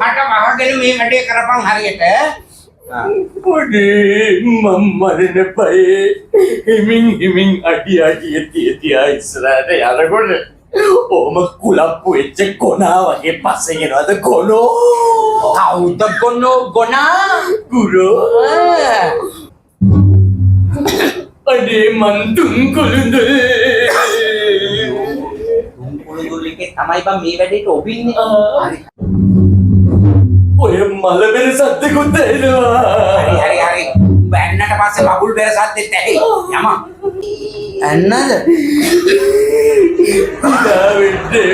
කටමහගෙන මේ වැඩේ කරපන් හරියට. පොඩේ මම මරණ පයේ හිමින් අඩි තියා ඉස්සරහට යනකොට ඕම කුලප්පු වෙච්ච කොනා වගේ පස්සේ එනවද කොනෝ? කවුද ගොනා? ගුරෝ. අනේ මන් තුන් කුළුඳුල්. තුන් කුළුඳුල් එකේ තමයි බං මේ වැඩේට ඔබින්නේ. හරි. ඔය මල බෙර සද්දෙකුත් එනවා. හරි. බෑන්නට පස්සේ බබුල් බෙර සද්දෙත් ඇහි. යම. ඇන්නද? දාවෙන්නේ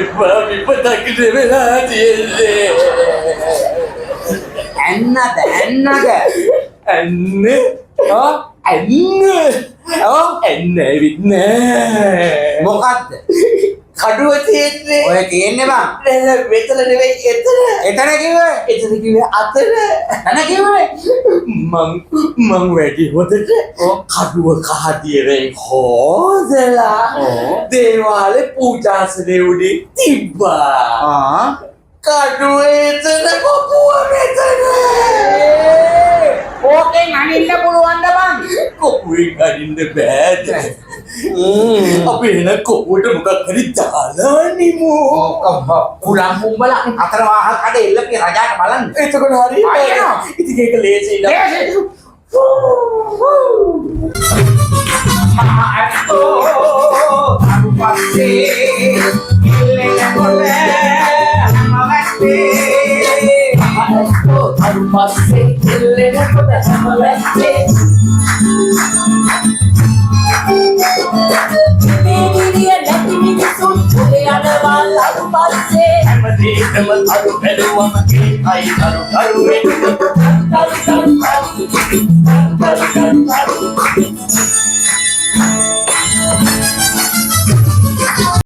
විපතක් දෙවෙලා තියෙන්නේ. ඇන්නද? ඇන්නේ? ඇන්න ඇවිත් නෑ. මොකද්ද? කඩුව තියෙන්නේ. ඔය තියෙන්නේ බං. මෙතන නෙවෙයි එතන. එතන කිව්වේ? එතන කිව්වේ අතන. එතන කිව්වේ? මං වැඩි හොදට කඩුව කහදියරෙන් හොදලා දේවාලේ පූජාසනේ උඩින් තිබ්බා. කඩුව එතන කොපුව මෙතන. ඕකෙන් අනින්න පුළුවන්ද බං? කොපුවෙන් අනින්න බෑ. අපි එන කොපුවට මොකක් හරි දාලා නිමු. කුලම් මුඹල අතර වාහන කඩේ එල්ලපි රජාට බලන්න. එතකොට හරි. ඉතින් ඒක ලේසි නෑ.